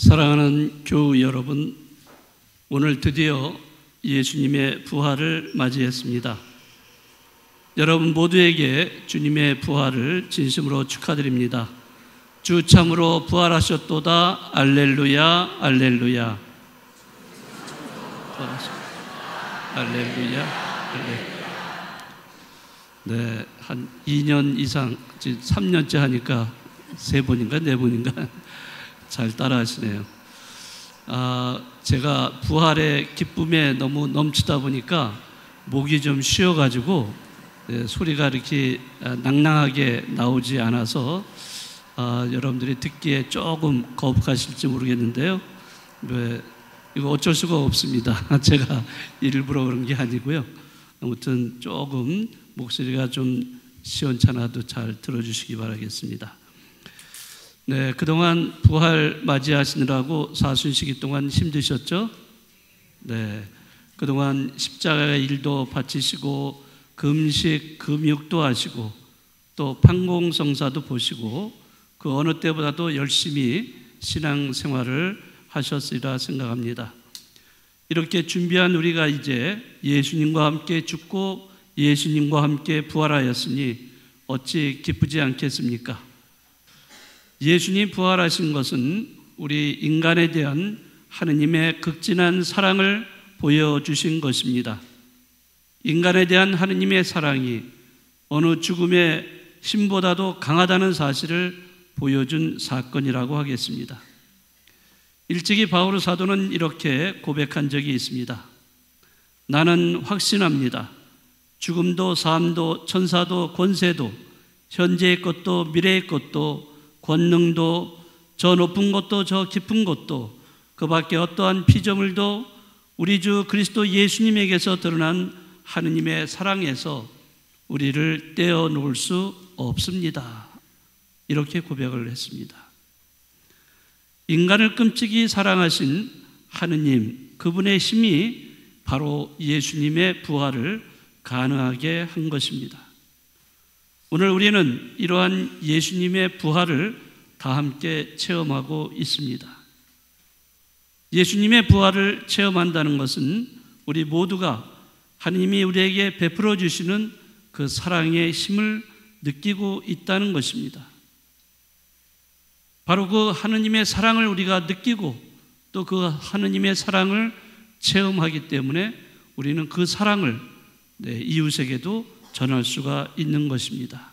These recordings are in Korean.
사랑하는 교우 여러분, 오늘 드디어 예수님의 부활을 맞이했습니다. 여러분 모두에게 주님의 부활을 진심으로 축하드립니다. 주 참으로 부활하셨도다. 알렐루야, 알렐루야. 알렐루야, 알렐루야. 네, 한 2년 이상, 지금 3년째 하니까 3번인가 4번인가 잘 따라하시네요. 제가 부활의 기쁨에 너무 넘치다 보니까 목이 좀 쉬어가지고 소리가 이렇게 낭낭하게 나오지 않아서 여러분들이 듣기에 조금 거북하실지 모르겠는데요. 이거 어쩔 수가 없습니다. 제가 일부러 그런 게 아니고요. 아무튼 조금 목소리가 좀 시원찮아도 잘 들어주시기 바라겠습니다. 네, 그동안 부활 맞이하시느라고 사순시기 동안 힘드셨죠? 네, 그동안 십자가의 일도 바치시고 금식, 금육도 하시고 또 판공성사도 보시고 그 어느 때보다도 열심히 신앙생활을 하셨으리라 생각합니다. 이렇게 준비한 우리가 이제 예수님과 함께 죽고 예수님과 함께 부활하였으니 어찌 기쁘지 않겠습니까? 예수님 부활하신 것은 우리 인간에 대한 하느님의 극진한 사랑을 보여주신 것입니다. 인간에 대한 하느님의 사랑이 어느 죽음의 힘보다도 강하다는 사실을 보여준 사건이라고 하겠습니다. 일찍이 바울 사도는 이렇게 고백한 적이 있습니다. 나는 확신합니다. 죽음도 삶도 천사도 권세도 현재의 것도 미래의 것도 권능도 저 높은 것도 저 깊은 것도 그 밖에 어떠한 피조물도 우리 주 그리스도 예수님에게서 드러난 하느님의 사랑에서 우리를 떼어놓을 수 없습니다. 이렇게 고백을 했습니다. 인간을 끔찍이 사랑하신 하느님, 그분의 힘이 바로 예수님의 부활을 가능하게 한 것입니다. 오늘 우리는 이러한 예수님의 부활을 다 함께 체험하고 있습니다. 예수님의 부활을 체험한다는 것은 우리 모두가 하나님이 우리에게 베풀어 주시는 그 사랑의 힘을 느끼고 있다는 것입니다. 바로 그 하느님의 사랑을 우리가 느끼고 또 그 하느님의 사랑을 체험하기 때문에 우리는 그 사랑을 이웃에게도 전할 수가 있는 것입니다.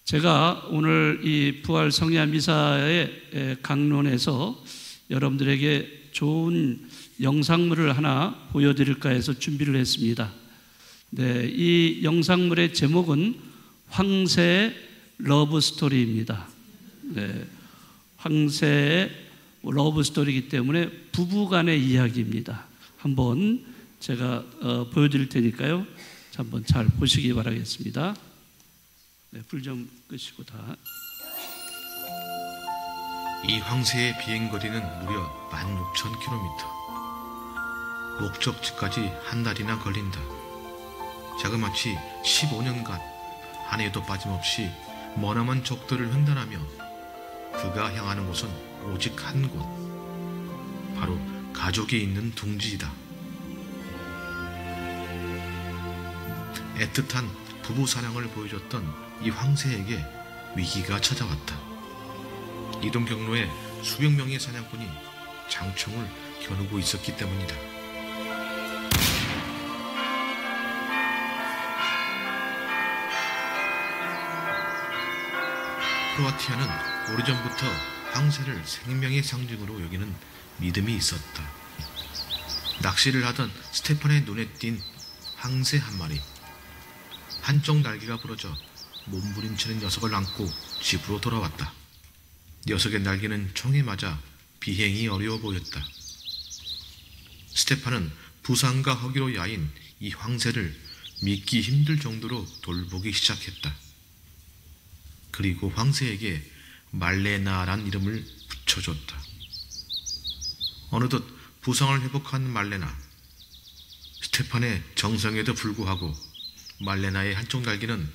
제가 오늘 이 부활 성야 미사의 강론에서 여러분들에게 좋은 영상물을 하나 보여드릴까 해서 준비를 했습니다. 네, 이 영상물의 제목은 황새의 러브 스토리입니다. 네, 황새의 러브 스토리이기 때문에 부부간의 이야기입니다. 한번 제가 보여드릴 테니까요. 한번 잘 보시기 바라겠습니다. 네, 불 좀 끄시고 다. 이 황새의 비행거리는 무려 16,000km. 목적지까지 한 달이나 걸린다. 자그마치 15년간 한 해도 빠짐없이 머나먼 적도를 횡단하며 그가 향하는 곳은 오직 한 곳, 바로 가족이 있는 둥지이다. 애틋한 부부 사랑을 보여줬던 이 황새에게 위기가 찾아왔다. 이동 경로에 수백 명의 사냥꾼이 장총을 겨누고 있었기 때문이다. 크로아티아는 오래전부터 황새를 생명의 상징으로 여기는 믿음이 있었다. 낚시를 하던 스테판의 눈에 띈 황새 한 마리. 한쪽 날개가 부러져 몸부림치는 녀석을 안고 집으로 돌아왔다. 녀석의 날개는 총에 맞아 비행이 어려워 보였다. 스테판은 부상과 허기로 야인 이 황새를 믿기 힘들 정도로 돌보기 시작했다. 그리고 황새에게 말레나란 이름을 붙여줬다. 어느덧 부상을 회복한 말레나. 스테판의 정성에도 불구하고 말레나의 한쪽 날개는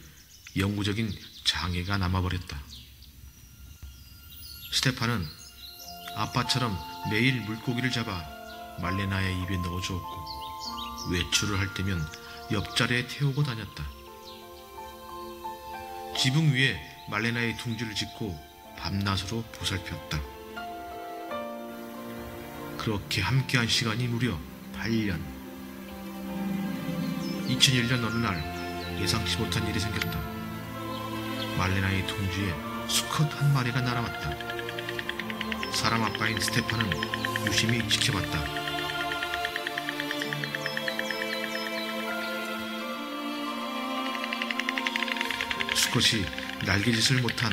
영구적인 장애가 남아버렸다. 스테판은 아빠처럼 매일 물고기를 잡아 말레나의 입에 넣어주었고 외출을 할 때면 옆자리에 태우고 다녔다. 지붕 위에 말레나의 둥지를 짓고 밤낮으로 보살폈다. 그렇게 함께한 시간이 무려 8년. 2001년 어느 날 예상치 못한 일이 생겼다. 말레나의 둥지에 수컷 한 마리가 날아왔다. 사람 아빠인 스테판은 유심히 지켜봤다. 수컷이 날개짓을 못한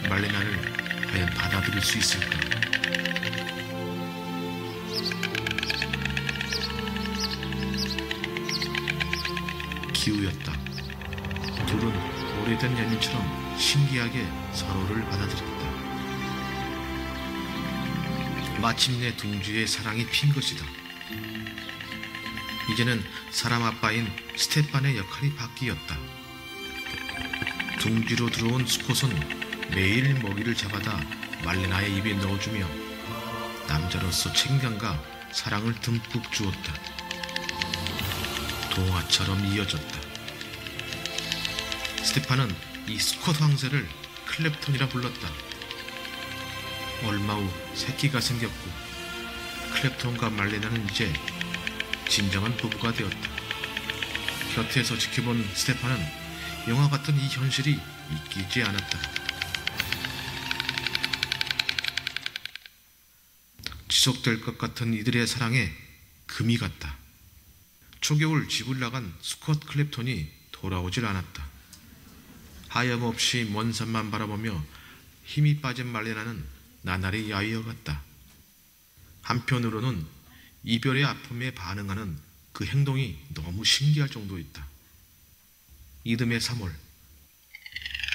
말레나를 과연 받아들일 수 있을까? 기우였다. 둘은 오래된 연인처럼 신기하게 서로를 받아들였다. 마침내 둥지의 사랑이 핀 것이다. 이제는 사람 아빠인 스테판의 역할이 바뀌었다. 둥지로 들어온 수컷은 매일 먹이를 잡아다 말레나의 입에 넣어주며 남자로서 책임감과 사랑을 듬뿍 주었다. 동화처럼 이어졌다. 스테판은 이 수컷 황새를 클랩톤이라 불렀다. 얼마 후 새끼가 생겼고 클랩톤과 말레나는 이제 진정한 부부가 되었다. 곁에서 지켜본 스테판은 영화 같은 이 현실이 믿기지 않았다. 지속될 것 같은 이들의 사랑에 금이 갔다. 초겨울 집을 나간 수컷 클랩톤이 돌아오질 않았다. 하염없이 먼 산만 바라보며 힘이 빠진 말레나는 나날이 야위어갔다. 한편으로는 이별의 아픔에 반응하는 그 행동이 너무 신기할 정도였다. 이듬해 3월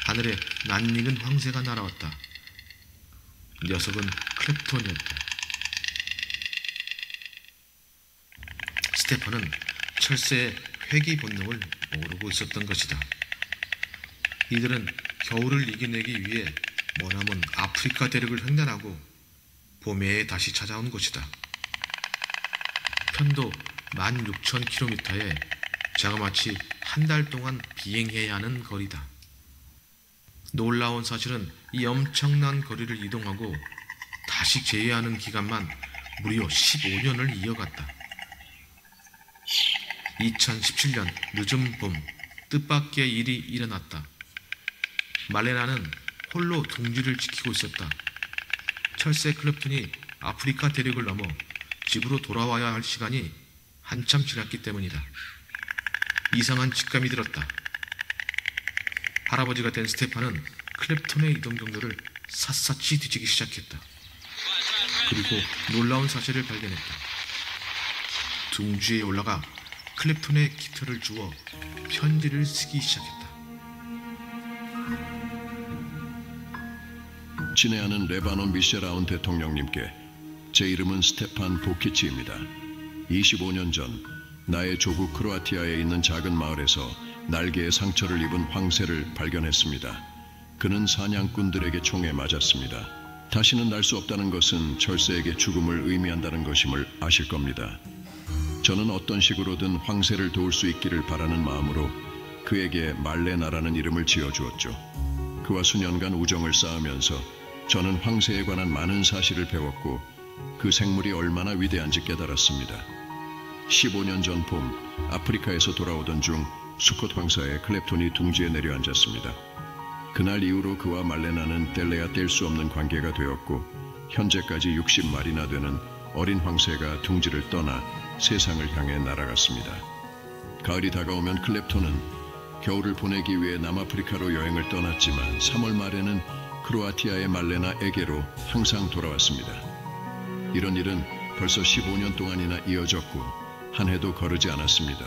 하늘에 낯익은 황새가 날아왔다. 녀석은 클랩톤이었다. 스테판은 철새의 회귀 본능을 모르고 있었던 것이다. 이들은 겨울을 이겨내기 위해 머나먼 아프리카 대륙을 횡단하고 봄에 다시 찾아온 곳이다. 편도 16,000km에 자그마치 한 달 동안 비행해야 하는 거리다. 놀라운 사실은 이 엄청난 거리를 이동하고 다시 재회하는 기간만 무려 15년을 이어갔다. 2017년 늦은 봄 뜻밖의 일이 일어났다. 말레나는 홀로 둥지를 지키고 있었다. 철새 클랩톤이 아프리카 대륙을 넘어 집으로 돌아와야 할 시간이 한참 지났기 때문이다. 이상한 직감이 들었다. 할아버지가 된 스테판은 클랩톤의 이동 경로를 샅샅이 뒤지기 시작했다. 그리고 놀라운 사실을 발견했다. 둥지에 올라가 클랩톤의 깃털을 주워 편지를 쓰기 시작했다. 친애하는 레바논 미셸아운 대통령님께 제 이름은 스테판 보키치입니다. 25년 전 나의 조국 크로아티아에 있는 작은 마을에서 날개에 상처를 입은 황새를 발견했습니다. 그는 사냥꾼들에게 총에 맞았습니다. 다시는 날 수 없다는 것은 철새에게 죽음을 의미한다는 것임을 아실 겁니다. 저는 어떤 식으로든 황새를 도울 수 있기를 바라는 마음으로 그에게 말레나라는 이름을 지어주었죠. 그와 수년간 우정을 쌓으면서 저는 황새에 관한 많은 사실을 배웠고 그 생물이 얼마나 위대한지 깨달았습니다. 15년 전 봄 아프리카에서 돌아오던 중 수컷 황사의 클랩톤이 둥지에 내려앉았습니다. 그날 이후로 그와 말레나는 뗄래야 뗄 수 없는 관계가 되었고 현재까지 60마리나 되는 어린 황새가 둥지를 떠나 세상을 향해 날아갔습니다. 가을이 다가오면 클랩톤은 겨울을 보내기 위해 남아프리카로 여행을 떠났지만 3월 말에는 크로아티아의 말레나에게로 항상 돌아왔습니다. 이런 일은 벌써 15년 동안이나 이어졌고 한 해도 거르지 않았습니다.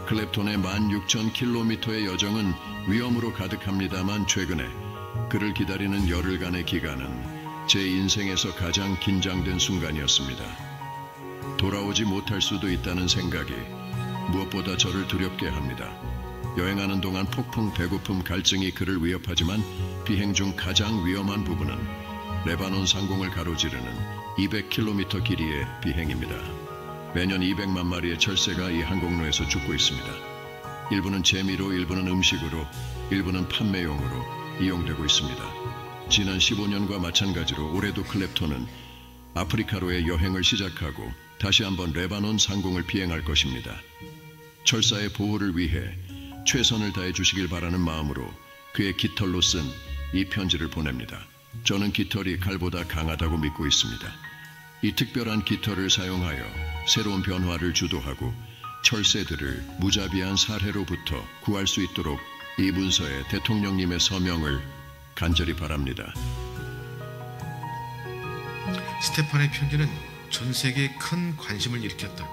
클랩톤의 16,000km의 여정은 위험으로 가득합니다만 최근에 그를 기다리는 열흘간의 기간은 제 인생에서 가장 긴장된 순간이었습니다. 돌아오지 못할 수도 있다는 생각이 무엇보다 저를 두렵게 합니다. 여행하는 동안 폭풍, 배고픔, 갈증이 그를 위협하지만 비행 중 가장 위험한 부분은 레바논 상공을 가로지르는 200km 길이의 비행입니다. 매년 200만 마리의 철새가 이 항공로에서 죽고 있습니다. 일부는 재미로, 일부는 음식으로, 일부는 판매용으로 이용되고 있습니다. 지난 15년과 마찬가지로 올해도 클랩톤은 아프리카로의 여행을 시작하고 다시 한번 레바논 상공을 비행할 것입니다. 철사의 보호를 위해 최선을 다해 주시길 바라는 마음으로 그의 깃털로 쓴 이 편지를 보냅니다. 저는 깃털이 칼보다 강하다고 믿고 있습니다. 이 특별한 깃털을 사용하여 새로운 변화를 주도하고 철새들을 무자비한 살해로부터 구할 수 있도록 이 문서에 대통령님의 서명을 간절히 바랍니다. 스테판의 편지는 전 세계에 큰 관심을 일으켰다.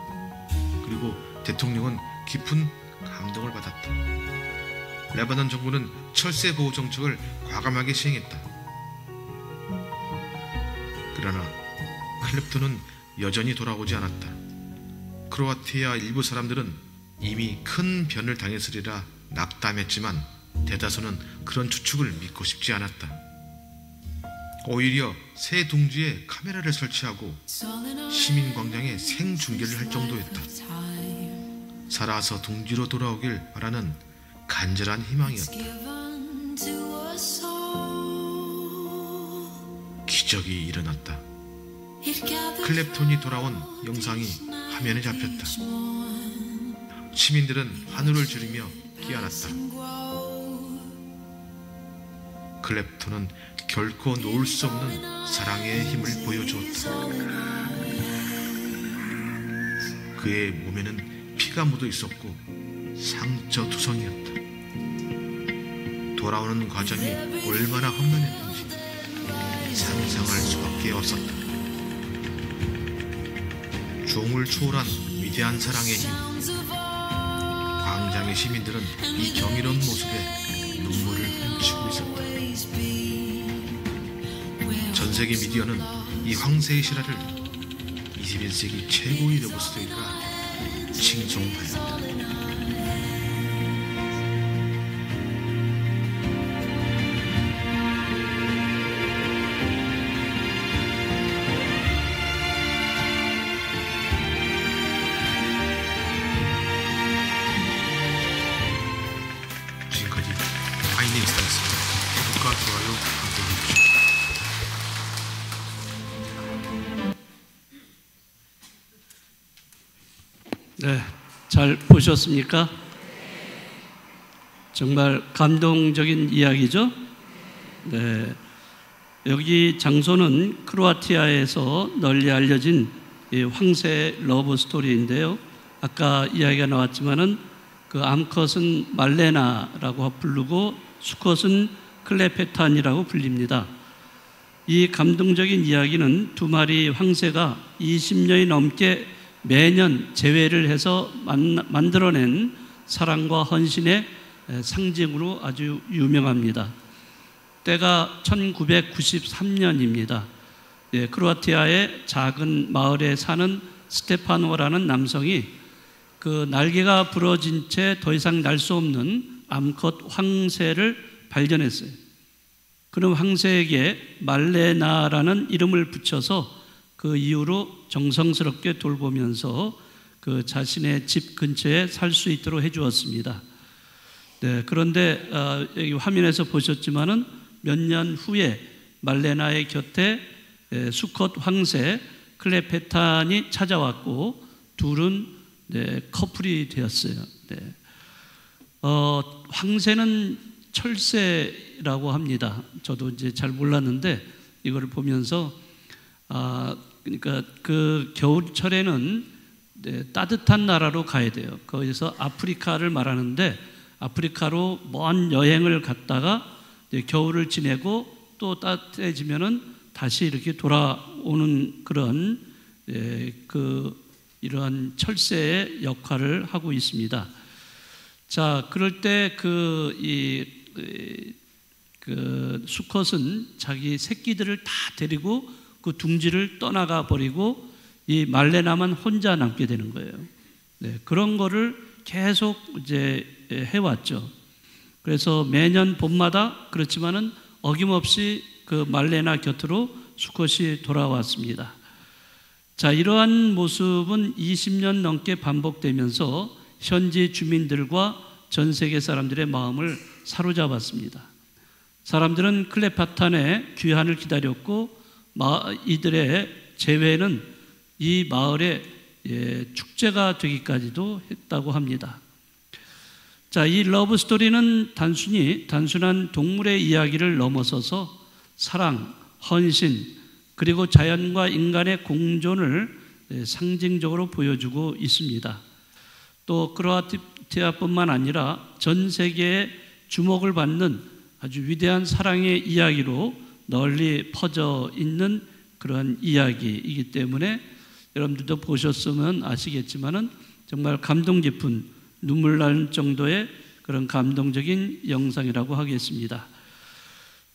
그리고 대통령은 깊은 감동을 받았다. 레바논 정부는 철새 보호 정책을 과감하게 시행했다. 그러나 클랩톤은 여전히 돌아오지 않았다. 크로아티아 일부 사람들은 이미 큰 변을 당했으리라 낙담했지만 대다수는 그런 추측을 믿고 싶지 않았다. 오히려 새 둥지에 카메라를 설치하고 시민광장에 생중계를 할 정도였다. 살아서 둥지로 돌아오길 바라는 간절한 희망이었다. 기적이 일어났다. 클랩톤이 돌아온 영상이 화면에 잡혔다. 시민들은 환호를 지르며 끼어났다. 클랩톤은 결코 놓을 수 없는 사랑의 힘을 보여주었다. 그의 몸에는 피가 묻어 있었고 상처투성이었다. 돌아오는 과정이 얼마나 험난했는지 상상할 수밖에 없었다. 종을 초월한 위대한 사랑의 힘. 광장의 시민들은 이 경이로운 모습에 눈물을 훔치고 있었다. 전 세계 미디어는 이 황새의 실화를 21세기 최고의 러브스토리라 칭송하였다. 지금까지 파이닝스타였습니다. 구독과 좋아요 부탁드립니다. 네, 잘 보셨습니까? 정말 감동적인 이야기죠. 네, 여기 장소는 크로아티아에서 널리 알려진 이 황새 러브 스토리인데요. 아까 이야기가 나왔지만은 그 암컷은 말레나라고 부르고 수컷은 클레페탄이라고 불립니다. 이 감동적인 이야기는 두 마리 황새가 20년이 넘게 매년 재회를 해서 만들어낸 사랑과 헌신의 상징으로 아주 유명합니다. 때가 1993년입니다. 크로아티아의 작은 마을에 사는 스테파노라는 남성이 그 날개가 부러진 채 더 이상 날 수 없는 암컷 황새를 발견했어요. 그럼 황새에게 말레나라는 이름을 붙여서 그 이후로 정성스럽게 돌보면서 그 자신의 집 근처에 살 수 있도록 해주었습니다. 네, 그런데 여기 화면에서 보셨지만은 몇 년 후에 말레나의 곁에 수컷 황새 클레페탄이 찾아왔고 둘은 커플이 되었어요. 네. 황새는 철새라고 합니다. 저도 이제 잘 몰랐는데 이걸 보면서 그러니까 그 겨울철에는 따뜻한 나라로 가야 돼요. 거기서 아프리카를 말하는데 아프리카로 먼 여행을 갔다가 겨울을 지내고 또 따뜻해지면은 다시 이렇게 돌아오는 그런 이러한 철새의 역할을 하고 있습니다. 자, 그럴 때 그 수컷은 자기 새끼들을 다 데리고 그 둥지를 떠나가 버리고 이 말레나만 혼자 남게 되는 거예요. 네, 그런 거를 계속 이제 해왔죠. 그래서 매년 봄마다 그렇지만은 어김없이 그 말레나 곁으로 수컷이 돌아왔습니다. 자, 이러한 모습은 20년 넘게 반복되면서 현지 주민들과 전 세계 사람들의 마음을 사로잡았습니다. 사람들은 클레파탄의 귀환을 기다렸고 이들의 재회는 이 마을의 축제가 되기까지도 했다고 합니다. 자, 이 러브 스토리는 단순한 동물의 이야기를 넘어서서 사랑, 헌신, 그리고 자연과 인간의 공존을 상징적으로 보여주고 있습니다. 또 크로아티아뿐만 아니라 전 세계에 주목을 받는 아주 위대한 사랑의 이야기로 널리 퍼져 있는 그런 이야기이기 때문에 여러분들도 보셨으면 아시겠지만은 정말 감동 깊은 눈물 날 정도의 그런 감동적인 영상이라고 하겠습니다.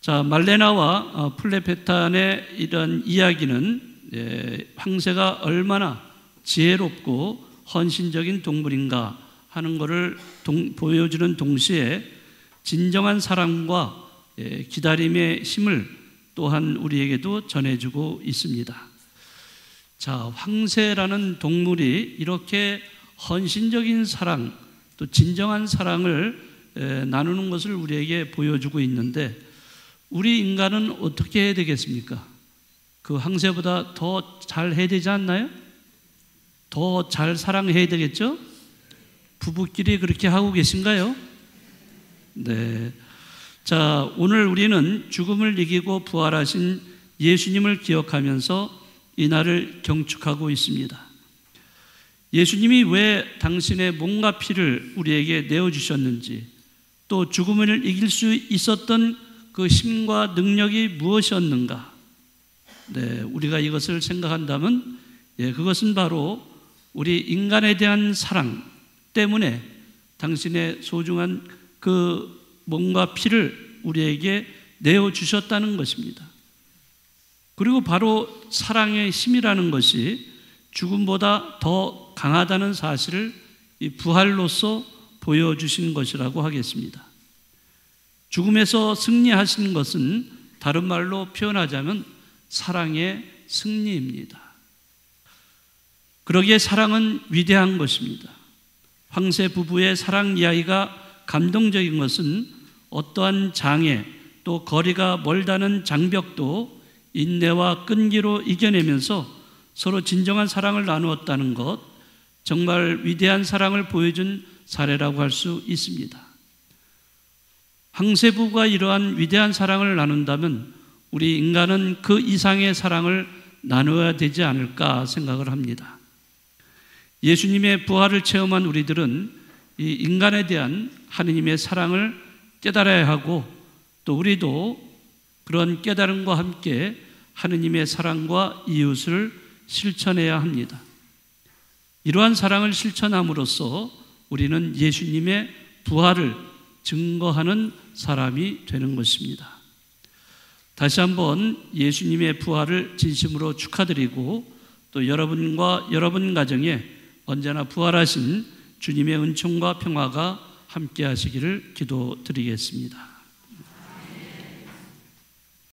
자, 말레나와 플레페탄의 이런 이야기는 황새가 얼마나 지혜롭고 헌신적인 동물인가 하는 것을 보여주는 동시에 진정한 사랑과 기다림의 힘을 또한 우리에게도 전해주고 있습니다. 자, 황새라는 동물이 이렇게 헌신적인 사랑, 또 진정한 사랑을 나누는 것을 우리에게 보여주고 있는데 우리 인간은 어떻게 해야 되겠습니까? 그 황새보다 더 잘해야 되지 않나요? 더 잘 사랑해야 되겠죠? 부부끼리 그렇게 하고 계신가요? 네. 자, 오늘 우리는 죽음을 이기고 부활하신 예수님을 기억하면서 이 날을 경축하고 있습니다. 예수님이 왜 당신의 몸과 피를 우리에게 내어주셨는지, 또 죽음을 이길 수 있었던 그 힘과 능력이 무엇이었는가? 네, 우리가 이것을 생각한다면 그것은 바로 우리 인간에 대한 사랑 때문에 당신의 소중한 그 몸과 피를 우리에게 내어주셨다는 것입니다. 그리고 바로 사랑의 힘이라는 것이 죽음보다 더 강하다는 사실을 이 부활로서 보여주신 것이라고 하겠습니다. 죽음에서 승리하신 것은 다른 말로 표현하자면 사랑의 승리입니다. 그러기에 사랑은 위대한 것입니다. 황새 부부의 사랑 이야기가 감동적인 것은 어떠한 장애 또 거리가 멀다는 장벽도 인내와 끈기로 이겨내면서 서로 진정한 사랑을 나누었다는 것, 정말 위대한 사랑을 보여준 사례라고 할 수 있습니다. 황새 부부가 이러한 위대한 사랑을 나눈다면 우리 인간은 그 이상의 사랑을 나누어야 되지 않을까 생각을 합니다. 예수님의 부활을 체험한 우리들은 이 인간에 대한 하느님의 사랑을 깨달아야 하고 또 우리도 그런 깨달음과 함께 하느님의 사랑과 이웃을 실천해야 합니다. 이러한 사랑을 실천함으로써 우리는 예수님의 부활을 증거하는 사람이 되는 것입니다. 다시 한번 예수님의 부활을 진심으로 축하드리고 또 여러분과 여러분 가정에 언제나 부활하신 주님의 은총과 평화가 함께 하시기를 기도드리겠습니다.